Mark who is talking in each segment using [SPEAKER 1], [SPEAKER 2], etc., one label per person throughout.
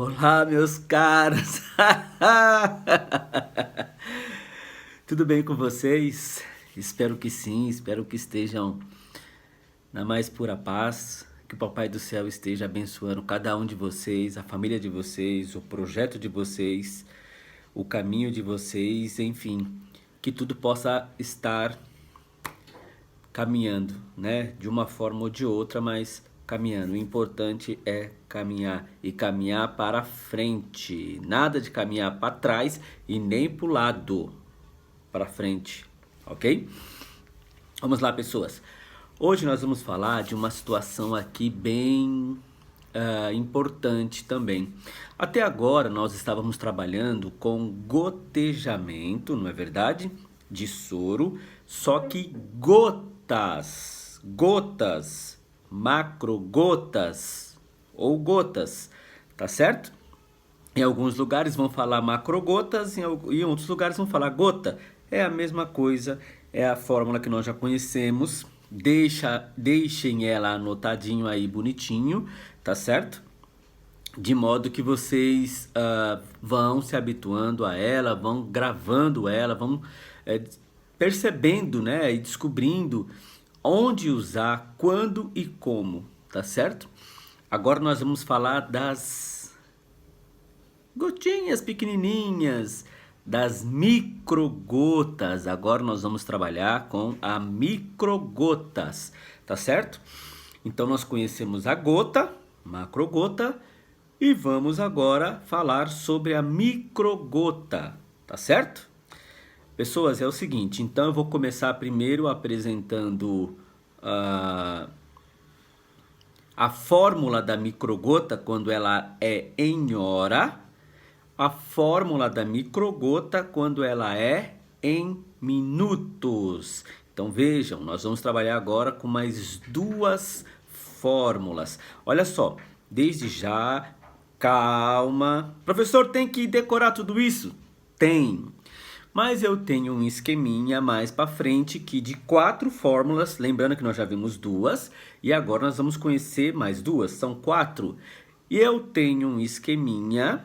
[SPEAKER 1] Olá, meus caros! Tudo bem com vocês? Espero que sim, espero que estejam na mais pura paz, que o Papai do Céu esteja abençoando cada um de vocês, a família de vocês, o projeto de vocês, o caminho de vocês, enfim, que tudo possa estar caminhando, né? De uma forma ou de outra, mas caminhando. O importante é caminhar e caminhar para frente. Nada de caminhar para trás e nem para o lado, para frente, ok? Vamos lá, pessoas. Hoje nós vamos falar de uma situação aqui bem importante também. Até agora nós estávamos trabalhando com gotejamento, não é verdade? De soro, só que gotas, macrogotas ou gotas, tá certo? Em alguns lugares vão falar macrogotas, em outros lugares vão falar gota. É a mesma coisa, é a fórmula que nós já conhecemos. Deixem ela anotadinho aí bonitinho, tá certo? De modo que vocês vão se habituando a ela, vão gravando ela, vão percebendo, né, e descobrindo onde usar, quando e como, tá certo? Agora nós vamos falar das gotinhas pequenininhas, das microgotas. Agora nós vamos trabalhar com a microgotas, tá certo? Então nós conhecemos a gota, macrogota, e vamos agora falar sobre a microgota, tá certo? Pessoas, é o seguinte, então eu vou começar primeiro apresentando a fórmula da microgota quando ela é em hora, a fórmula da microgota quando ela é em minutos. Então vejam, nós vamos trabalhar agora com mais duas fórmulas. Olha só, desde já, calma. Professor, tem que decorar tudo isso? Tem. Mas eu tenho um esqueminha mais para frente que de 4 fórmulas, lembrando que nós já vimos duas, e agora nós vamos conhecer mais duas, são 4. E eu tenho um esqueminha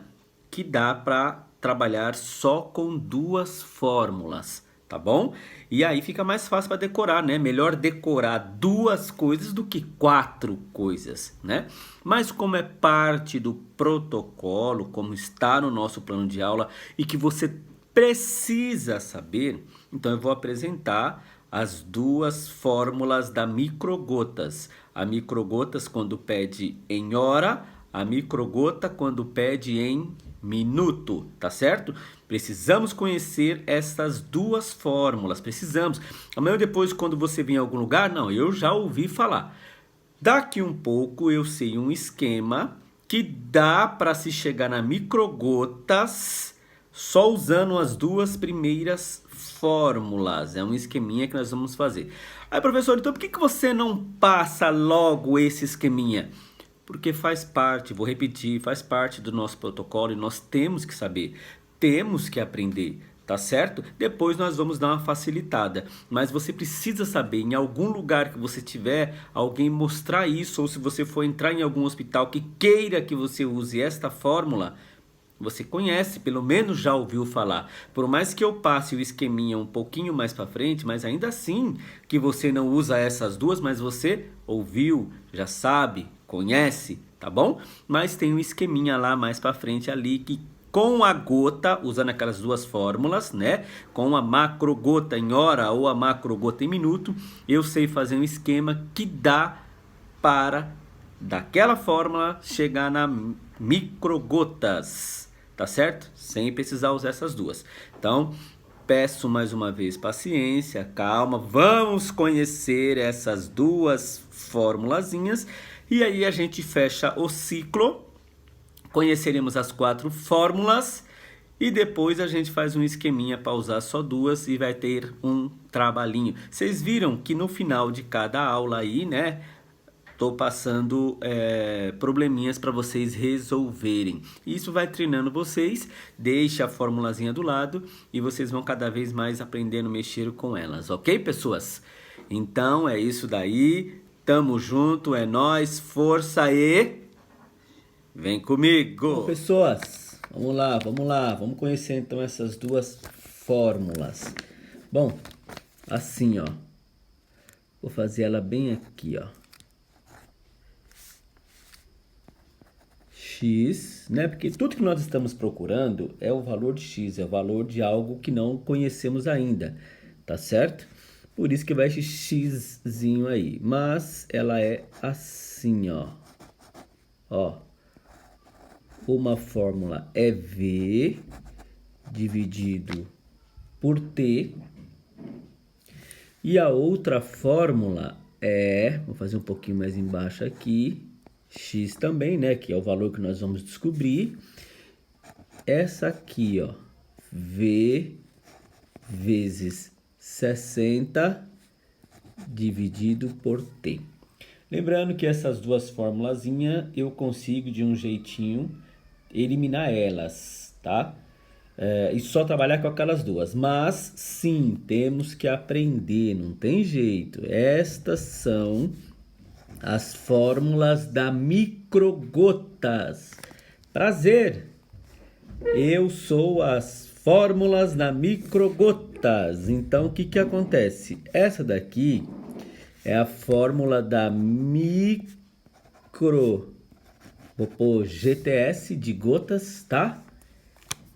[SPEAKER 1] que dá para trabalhar só com duas fórmulas, tá bom? E aí fica mais fácil para decorar, né? Melhor decorar duas coisas do que 4 coisas, né? Mas como é parte do protocolo, como está no nosso plano de aula e que você precisa saber, então eu vou apresentar as duas fórmulas da microgotas. A microgotas quando pede em hora, a microgota quando pede em minuto, tá certo? Precisamos conhecer essas duas fórmulas, precisamos. Amanhã ou depois, quando você vir em algum lugar, não, eu já ouvi falar. Daqui um pouco eu sei um esquema que dá para se chegar na microgotas só usando as duas primeiras fórmulas. É um esqueminha que nós vamos fazer. Aí, professor, então por que você não passa logo esse esqueminha? Porque faz parte, vou repetir, faz parte do nosso protocolo e nós temos que saber, temos que aprender, tá certo? Depois nós vamos dar uma facilitada, mas você precisa saber, em algum lugar que você tiver, alguém mostrar isso, ou se você for entrar em algum hospital que queira que você use esta fórmula, você conhece, pelo menos já ouviu falar. Por mais que eu passe o esqueminha um pouquinho mais para frente, mas ainda assim que você não usa essas duas, mas você ouviu, já sabe, conhece, tá bom? Mas tem um esqueminha lá mais para frente ali que com a gota, usando aquelas duas fórmulas, né? Com a macrogota em hora ou a macrogota em minuto, eu sei fazer um esquema que dá para daquela fórmula chegar na microgotas, tá certo? Sem precisar usar essas duas. Então, peço mais uma vez paciência, calma, vamos conhecer essas duas formulazinhas e aí a gente fecha o ciclo, conheceremos as 4 fórmulas e depois a gente faz um esqueminha para usar só duas e vai ter um trabalhinho. Vocês viram que no final de cada aula aí, né? Tô passando probleminhas para vocês resolverem. Isso vai treinando vocês, deixa a formulazinha do lado e vocês vão cada vez mais aprendendo a mexer com elas, ok, pessoas? Então é isso daí, tamo junto, é nóis, força e Vem
[SPEAKER 2] Bom,
[SPEAKER 1] comigo!
[SPEAKER 2] pessoas, vamos conhecer então essas duas fórmulas. Bom, assim, ó, vou fazer ela bem aqui, ó. X, né? Porque tudo que nós estamos procurando é o valor de x, é o valor de algo que não conhecemos ainda, tá certo? Por isso que vai esse xzinho aí. Mas ela é assim, ó. Ó, uma fórmula é V dividido por T. E a outra fórmula é, vou fazer um pouquinho mais embaixo aqui, x também, né, que é o valor que nós vamos descobrir. Essa aqui, ó, V vezes 60 dividido por T. Lembrando que essas duas formulazinhas eu consigo de um jeitinho eliminar elas, tá? E só trabalhar com aquelas duas. Mas sim, temos que aprender, não tem jeito. Estas são as fórmulas da microgotas. Prazer! Eu sou as fórmulas da microgotas. Então, o que que acontece? Essa daqui é a fórmula da Vou pôr GTS de gotas, tá?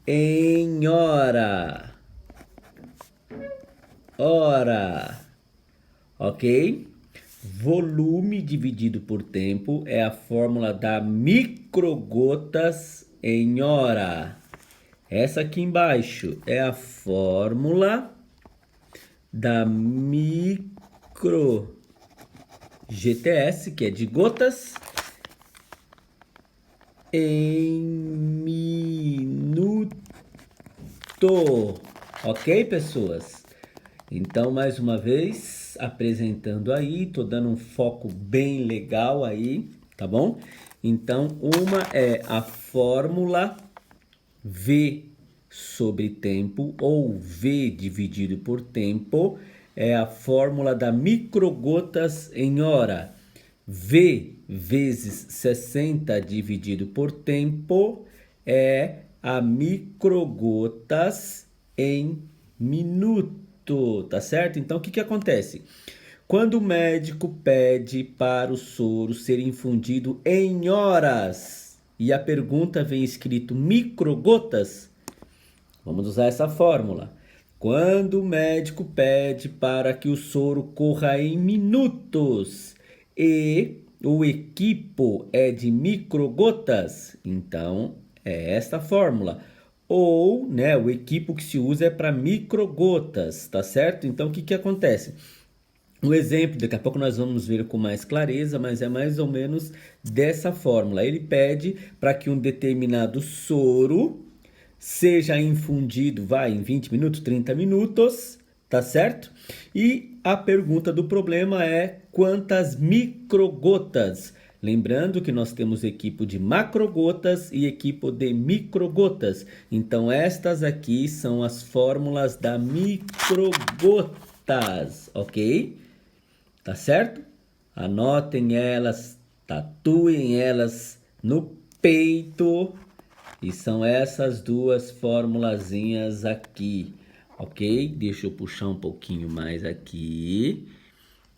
[SPEAKER 2] Em hora. Hora. Ok? Volume dividido por tempo é a fórmula da microgotas em hora. Essa aqui embaixo é a fórmula da micro GTS, que é de gotas em minuto. Ok, pessoas? Então, mais uma vez, apresentando aí, tô dando um foco bem legal aí, tá bom? Então, uma é a fórmula V sobre tempo, ou V dividido por tempo, é a fórmula da microgotas em hora. V vezes 60 dividido por tempo é a microgotas em minuto, tá certo? Então, o que que acontece? Quando o médico pede para o soro ser infundido em horas e a pergunta vem escrito microgotas, vamos usar essa fórmula. Quando o médico pede para que o soro corra em minutos e o equipo é de microgotas, então é esta fórmula. Ou, né, o equipo que se usa é para microgotas, tá certo? Então o que que acontece? Um exemplo, daqui a pouco nós vamos ver com mais clareza, mas é mais ou menos dessa fórmula. Ele pede para que um determinado soro seja infundido, em 20 minutos, 30 minutos, tá certo? E a pergunta do problema é quantas microgotas? Lembrando que nós temos equipo de macrogotas e equipo de microgotas. Então, estas aqui são as fórmulas da microgotas, ok? Tá certo? Anotem elas, tatuem elas no peito. E são essas duas formulazinhas aqui, ok? Deixa eu puxar um pouquinho mais aqui.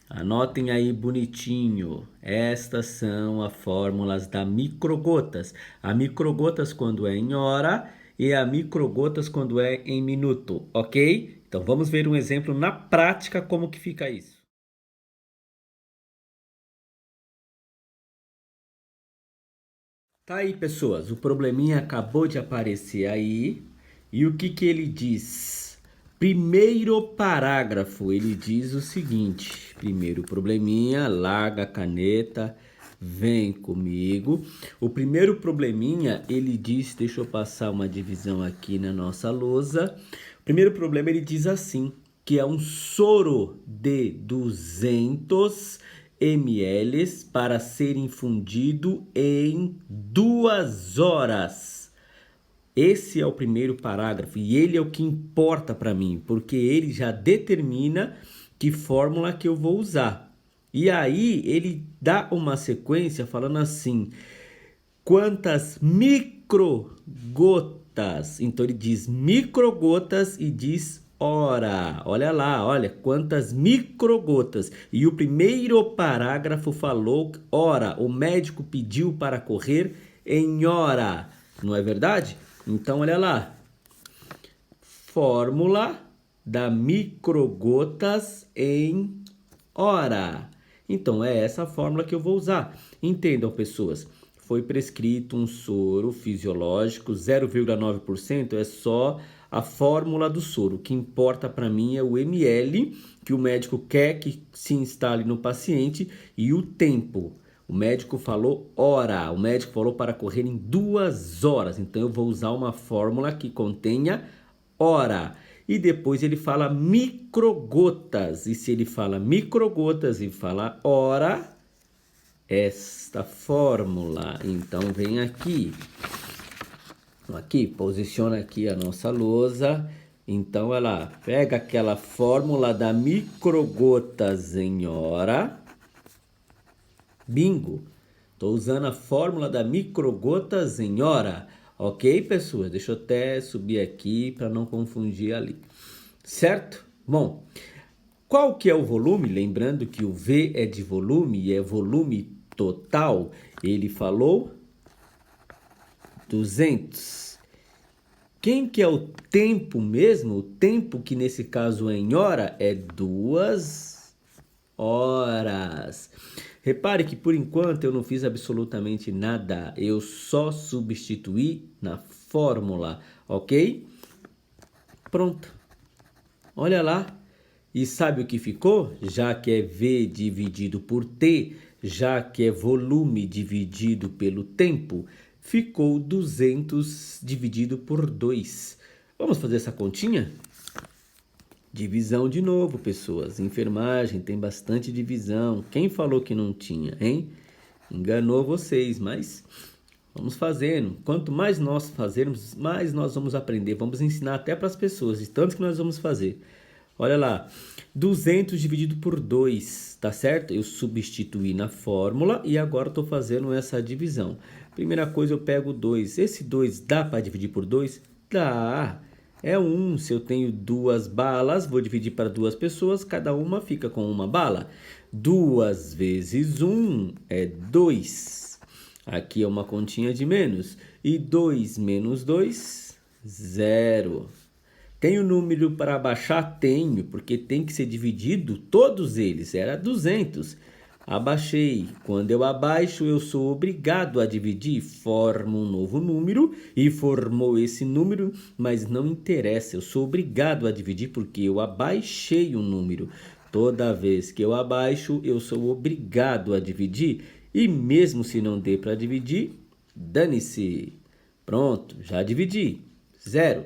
[SPEAKER 2] Anotem aí bonitinho. Estas são as fórmulas da microgotas. A microgotas quando é em hora e a microgotas quando é em minuto, ok? Então vamos ver um exemplo na prática como que fica isso. Tá aí, pessoas, o probleminha acabou de aparecer aí. E o que que ele diz? Primeiro parágrafo, ele diz o seguinte: primeiro probleminha, larga a caneta, vem comigo. O primeiro probleminha, ele diz, deixa eu passar uma divisão aqui na nossa lousa. O primeiro problema, ele diz assim, que é um soro de 200 ml para ser infundido em 2 horas. Esse é o primeiro parágrafo e ele é o que importa para mim, porque ele já determina que fórmula que eu vou usar. E aí ele dá uma sequência falando assim: quantas microgotas. Então ele diz microgotas e diz hora. Olha lá, olha quantas microgotas. E o primeiro parágrafo falou hora. O médico pediu para correr em hora. Não é verdade? Então olha lá. Fórmula da microgotas em hora. Então é essa a fórmula que eu vou usar. Entendam, pessoas. Foi prescrito um soro fisiológico, 0,9% é só a fórmula do soro. O que importa para mim é o ml que o médico quer que se instale no paciente e o tempo. O médico falou hora, o médico falou para correr em 2 horas. Então eu vou usar uma fórmula que contenha hora. E depois ele fala microgotas. E se ele fala microgotas e fala hora, esta fórmula. Então vem aqui. Aqui, posiciona aqui a nossa lousa. Então ela pega aquela fórmula da microgotas em hora. Bingo. Estou usando a fórmula da microgotas em hora. Ok, pessoas? Deixa eu até subir aqui para não confundir ali. Certo? Bom, qual que é o volume? Lembrando que o V é de volume e é volume total. Ele falou 200. Quem que é o tempo mesmo? O tempo que nesse caso é em hora é 2 horas. Repare que por enquanto eu não fiz absolutamente nada. Eu só substituí na fórmula, ok? Pronto. Olha lá. E sabe o que ficou? Já que é V dividido por T, já que é volume dividido pelo tempo, ficou 200 dividido por 2. Vamos fazer essa continha? Divisão de novo, pessoas. Enfermagem tem bastante divisão. Quem falou que não tinha, hein? Enganou vocês, mas vamos fazendo. Quanto mais nós fazermos, mais nós vamos aprender. Vamos ensinar até para as pessoas, de tanto que nós vamos fazer. Olha lá, 200 dividido por 2, tá certo? Eu substituí na fórmula e agora estou fazendo essa divisão. Primeira coisa, eu pego 2. Esse 2 dá para dividir por 2? Dá. É 1. Se eu tenho 2 balas, vou dividir para 2 pessoas, cada uma fica com uma bala. 2 vezes 1 é 2. Aqui é uma continha de menos. E 2 menos 2, 0. Tenho número para abaixar? Tenho, porque tem que ser dividido todos eles. Era 200. Abaixei. Quando eu abaixo, eu sou obrigado a dividir. Formo um novo número e formou esse número, mas não interessa. Eu sou obrigado a dividir porque eu abaixei o número. Toda vez que eu abaixo, eu sou obrigado a dividir. E mesmo se não dê para dividir, dane-se. Pronto, já dividi. 0.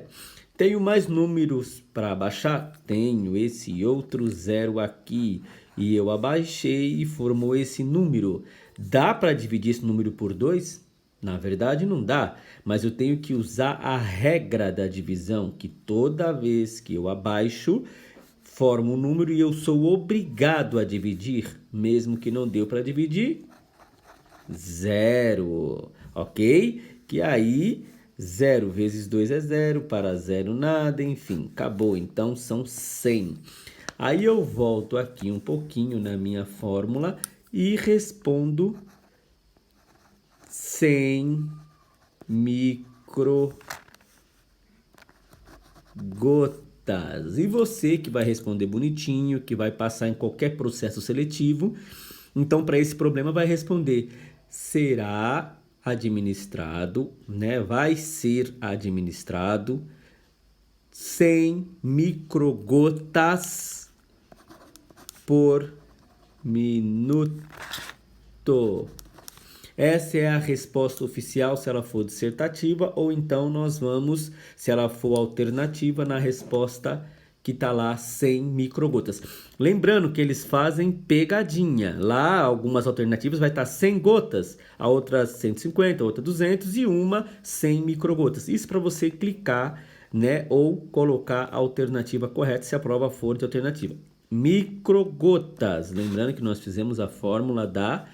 [SPEAKER 2] Tenho mais números para abaixar? Tenho esse outro 0 aqui. E eu abaixei e formou esse número. Dá para dividir esse número por 2? Na verdade não dá, mas eu tenho que usar a regra da divisão, que toda vez que eu abaixo, formo um número e eu sou obrigado a dividir, mesmo que não deu para dividir, 0, ok? Que aí 0 vezes 2 é 0, para 0 nada, enfim, acabou. Então são 100. Aí eu volto aqui um pouquinho na minha fórmula e respondo 100 microgotas. E você que vai responder bonitinho, que vai passar em qualquer processo seletivo, então para esse problema vai responder: será administrado, né? Vai ser administrado 100 microgotas por minuto. Essa é a resposta oficial se ela for dissertativa, ou então nós vamos, se ela for alternativa, na resposta que está lá 100 microgotas. Lembrando que eles fazem pegadinha. Lá, algumas alternativas vai estar 100 gotas, a outra 150, a outra 200 e uma 100 microgotas. Isso para você clicar, né, ou colocar a alternativa correta se a prova for de alternativa. Microgotas. Lembrando que nós fizemos a fórmula da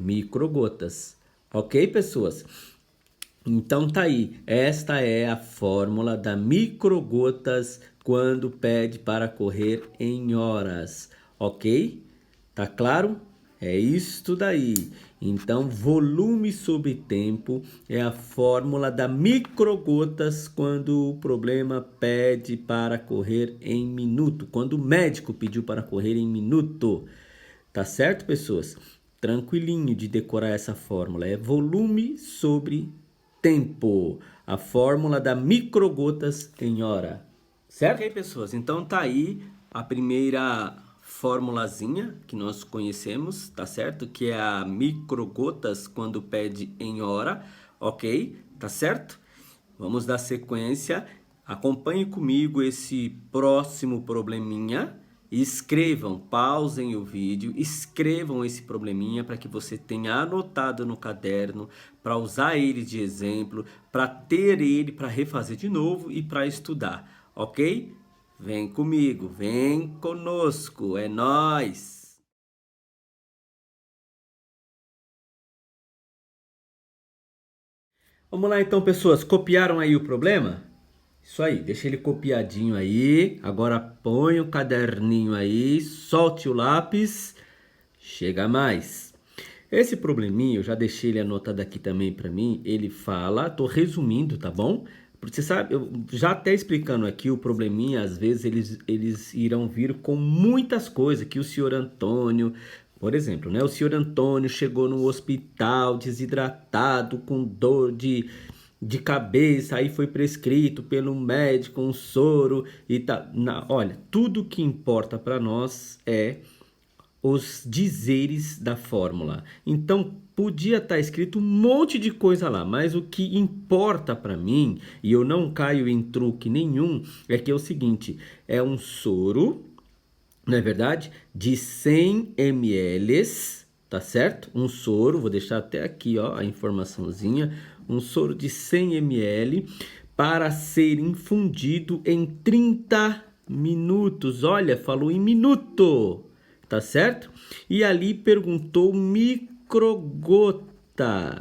[SPEAKER 2] microgotas. Ok, pessoas? Então tá aí, esta é a fórmula da microgotas quando pede para correr em horas, ok? Tá claro? É isto daí. Então, volume sobre tempo é a fórmula da microgotas quando o problema pede para correr em minuto, quando o médico pediu para correr em minuto. Tá certo, pessoas? Tranquilinho de decorar essa fórmula. É volume sobre tempo. A fórmula da microgotas em hora. Certo? Ok, pessoas. Então tá aí a primeira formulazinha que nós conhecemos, tá certo? Que é a microgotas quando pede em hora, ok? Tá certo? Vamos dar sequência. Acompanhe comigo esse próximo probleminha. Escrevam, pausem o vídeo, escrevam esse probleminha para que você tenha anotado no caderno, para usar ele de exemplo, para ter ele para refazer de novo e para estudar, ok? Vem comigo, vem conosco, é nóis! Vamos lá então, pessoas, copiaram aí o problema? Isso aí, deixa ele copiadinho aí. Agora põe o caderninho aí, solte o lápis, chega mais. Esse probleminha, eu já deixei ele anotado aqui também para mim. Ele fala, tô resumindo, tá bom? Porque você sabe, eu já até explicando aqui o probleminha, às vezes eles irão vir com muitas coisas que o senhor Antônio, por exemplo, né? O senhor Antônio chegou no hospital desidratado, com dor de cabeça, aí foi prescrito pelo médico um soro e tá. Olha, tudo que importa para nós é os dizeres da fórmula. Então, podia estar escrito um monte de coisa lá, mas o que importa para mim, e eu não caio em truque nenhum, é que é o seguinte, é um soro, não é verdade? De 100 ml, tá certo? Um soro, vou deixar até aqui, ó, a informaçãozinha, um soro de 100 ml para ser infundido em 30 minutos. Olha, falou em minuto, tá certo? E ali perguntou microgota,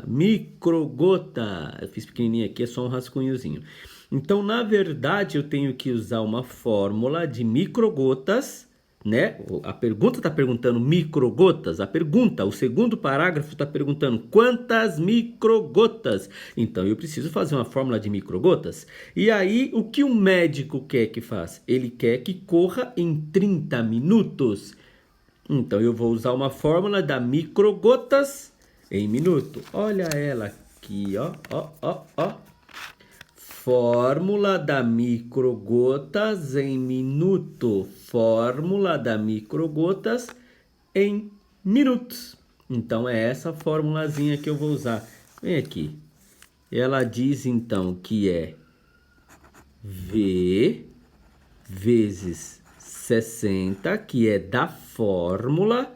[SPEAKER 2] microgota. Eu fiz pequenininho aqui, é só um rascunhozinho. Então, na verdade, eu tenho que usar uma fórmula de microgotas, né? A pergunta está perguntando microgotas. A pergunta, o segundo parágrafo está perguntando quantas microgotas. Então eu preciso fazer uma fórmula de microgotas. E aí o que o médico quer que faça? Ele quer que corra em 30 minutos. Então eu vou usar uma fórmula da microgotas em minuto. Olha ela aqui, ó, ó, ó, ó. Fórmula da microgotas em minuto. Fórmula da microgotas em minutos. Então é essa formulazinha que eu vou usar. Vem aqui. Ela diz então que é V vezes 60, que é da fórmula,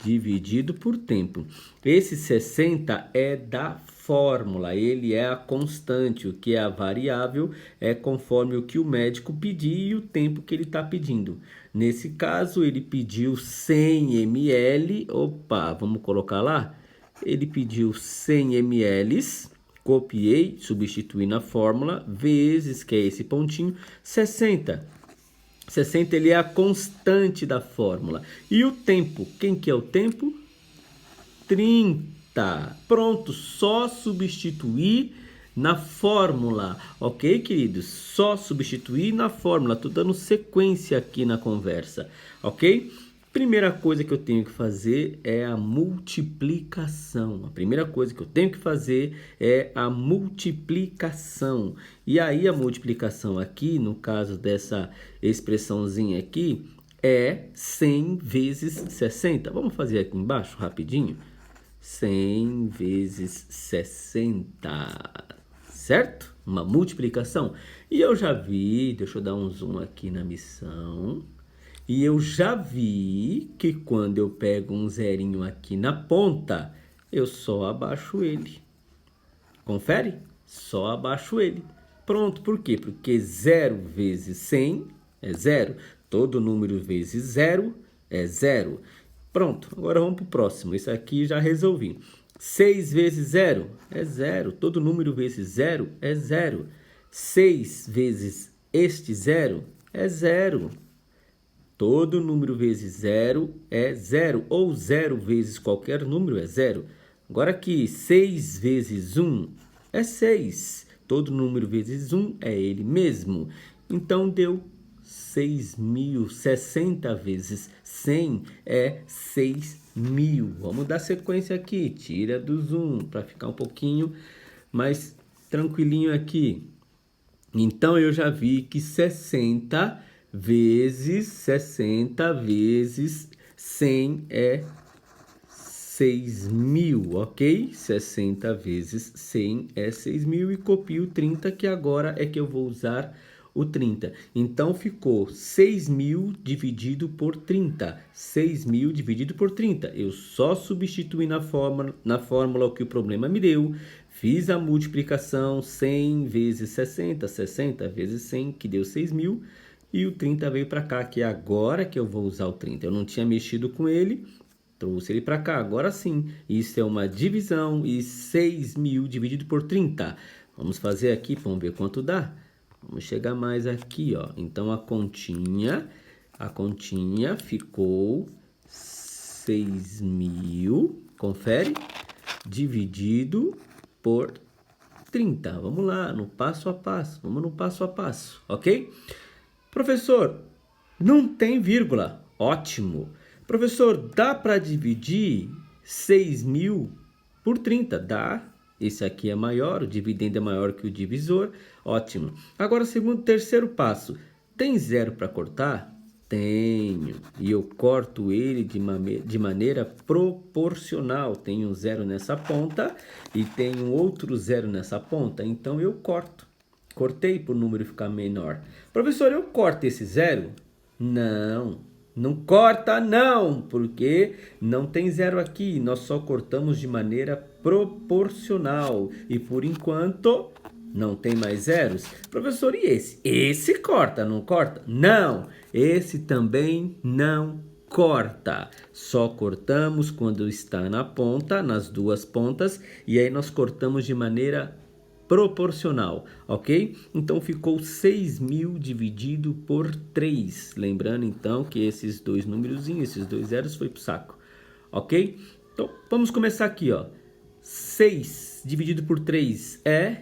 [SPEAKER 2] dividido por tempo. Esse 60 é da fórmula, ele é a constante, o que é a variável é conforme o que o médico pedir e o tempo que ele está pedindo. Nesse caso, ele pediu 100 ml, opa, vamos colocar lá? Ele pediu 100 ml, copiei, substituí na fórmula, vezes, que é esse pontinho, 60. 60 ele é a constante da fórmula. E o tempo, quem que é o tempo? 30. Pronto, só substituir na fórmula, ok, queridos? Só substituir na fórmula. Tô dando sequência aqui na conversa, ok? Primeira coisa que eu tenho que fazer é a multiplicação. A primeira coisa que eu tenho que fazer é a multiplicação. E aí a multiplicação aqui, no caso dessa expressãozinha aqui, é 100 vezes 60. Vamos fazer aqui embaixo rapidinho? 100 vezes 60, certo? Uma multiplicação. E eu já vi, deixa eu dar um zoom aqui na missão. E eu já vi que quando eu pego um zerinho aqui na ponta, eu só abaixo ele. Confere? Só abaixo ele. Pronto, por quê? Porque 0 vezes 100 é 0. Todo número vezes 0 é 0. Pronto, agora vamos para o próximo. Esse aqui já resolvi. 6 vezes 0 é 0. Todo número vezes 0 é 0. 6 vezes este 0 é 0. Todo número vezes 0 é 0. Ou 0 vezes qualquer número é 0. Agora aqui, 6 vezes 1 é 6. Todo número vezes 1 é ele mesmo. Então, deu 6.000. 60 vezes 100 é 6.000. Vamos dar sequência aqui. Tira do zoom para ficar um pouquinho mais tranquilinho aqui. Então, eu já vi que 60 vezes 100 é 6.000, ok? 60 vezes 100 é 6.000 e copio 30, que agora é que eu vou usar o 30. Então, ficou 6.000 dividido por 30. 6.000 dividido por 30. Eu só substituí na fórmula o que o problema me deu. Fiz a multiplicação 100 vezes 60, 60 vezes 100, que deu 6.000. E o 30 veio para cá, que é agora que eu vou usar o 30. Eu não tinha mexido com ele, trouxe ele para cá. Agora sim, isso é uma divisão e 6.000 dividido por 30. Vamos fazer aqui, vamos ver quanto dá. Vamos chegar mais aqui, ó. Então, a continha ficou 6.000, confere, dividido por 30. Vamos lá, no passo a passo. Vamos no passo a passo, ok? Professor, não tem vírgula. Ótimo. Professor, dá para dividir 6.000 por 30? Dá. Esse aqui é maior, o dividendo é maior que o divisor. Ótimo. Agora, terceiro passo. Tem zero para cortar? Tenho. E eu corto ele de maneira proporcional. Tenho um zero nessa ponta e tenho outro zero nessa ponta. Então, eu corto. Cortei para o número ficar menor. Professor, eu corto esse zero? Não. Não corta não, porque não tem zero aqui. Nós só cortamos de maneira proporcional. E por enquanto, não tem mais zeros. Professor, e esse? Esse corta, não corta? Não, esse também não corta. Só cortamos quando está na ponta, nas duas pontas. E aí nós cortamos de maneira proporcional, ok? Então, ficou 6.000 dividido por 3. Lembrando, então, que esses dois númerozinhos, esses dois zeros, foi pro saco, ok? Então, vamos começar aqui, ó. 6 dividido por 3 é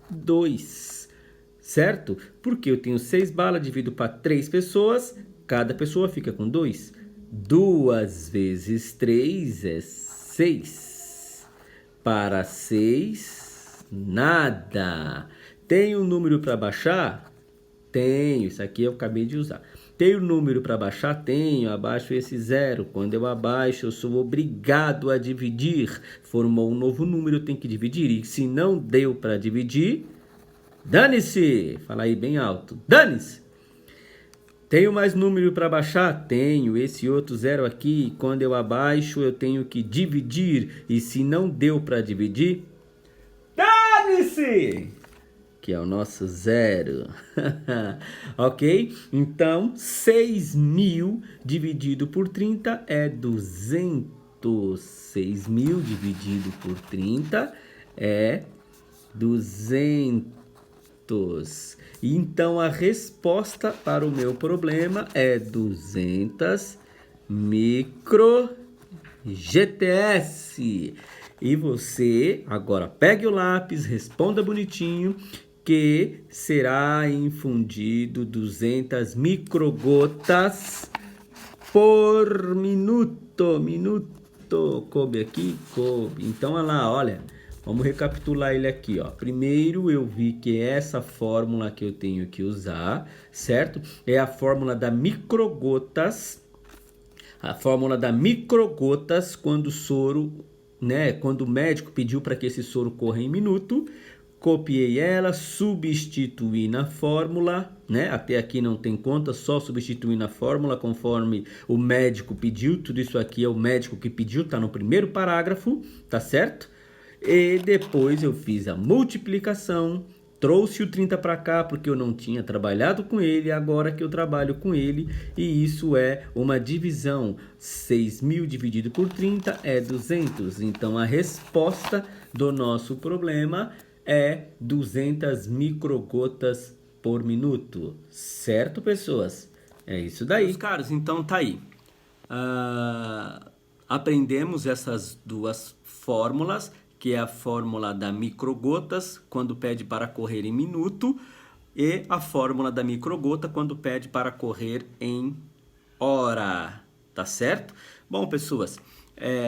[SPEAKER 2] 2, certo? Porque eu tenho 6 balas, divido para 3 pessoas, cada pessoa fica com 2. 2 vezes 3 é 6. Para 6... nada. Tem um número para baixar? Tenho. Isso aqui eu acabei de usar. Tem um número para baixar? Tenho. Abaixo esse zero. Quando eu abaixo, eu sou obrigado a dividir. Formou um novo número, eu tenho que dividir. E se não deu para dividir, dane-se. Fala aí bem alto. Dane-se. Tenho mais número para baixar? Tenho. Esse outro zero aqui, quando eu abaixo, eu tenho que dividir. E se não deu para dividir, dane-se! Que é o nosso zero. Ok? Então, 6.000 dividido por 30 é 200. 6.000 dividido por 30 é 200. Então, a resposta para o meu problema é 200 micro GTS. E você, agora, pegue o lápis, responda bonitinho, que será infundido 200 microgotas por minuto. Coube aqui? Coube. Então, olha lá, olha. Vamos recapitular ele aqui, ó. Primeiro, eu vi que essa fórmula que eu tenho que usar, certo? É a fórmula da microgotas. A fórmula da microgotas quando o soro, né? Quando o médico pediu para que esse soro corra em minuto. Copiei ela, substituí na fórmula, né? Até aqui não tem conta, só substituir na fórmula conforme o médico pediu. Tudo isso aqui é o médico que pediu, tá no primeiro parágrafo, tá certo? E depois eu fiz a multiplicação, trouxe o 30 para cá porque eu não tinha trabalhado com ele, agora que eu trabalho com ele, e isso é uma divisão. 6.000 dividido por 30 é 200. Então a resposta do nosso problema é 200 microgotas por minuto. Certo, pessoas? É isso daí.
[SPEAKER 1] Meus caros, então tá aí. Aprendemos essas duas fórmulas, que é a fórmula da microgotas, quando pede para correr em minuto, e a fórmula da microgota, quando pede para correr em hora. Tá certo? Bom, pessoas,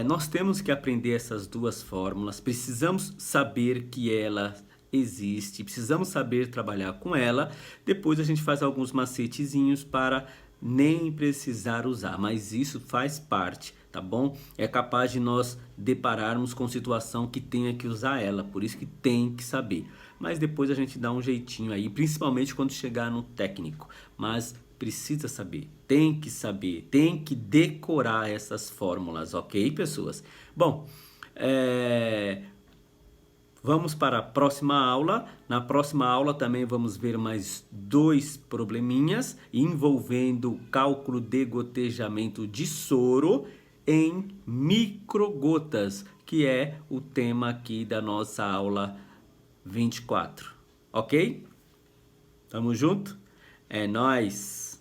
[SPEAKER 1] nós temos que aprender essas duas fórmulas, precisamos saber que ela existe, precisamos saber trabalhar com ela. Depois a gente faz alguns macetezinhos para nem precisar usar, mas isso faz parte, tá bom? É capaz de nós depararmos com situação que tenha que usar ela, por isso que tem que saber. Mas depois a gente dá um jeitinho aí, principalmente quando chegar no técnico. Mas precisa saber, tem que decorar essas fórmulas, ok, pessoas? Bom, vamos para a próxima aula. Na próxima aula também vamos ver mais 2 probleminhas envolvendo cálculo de gotejamento de soro em microgotas, que é o tema aqui da nossa aula 24. Ok? Tamo junto? É nóis!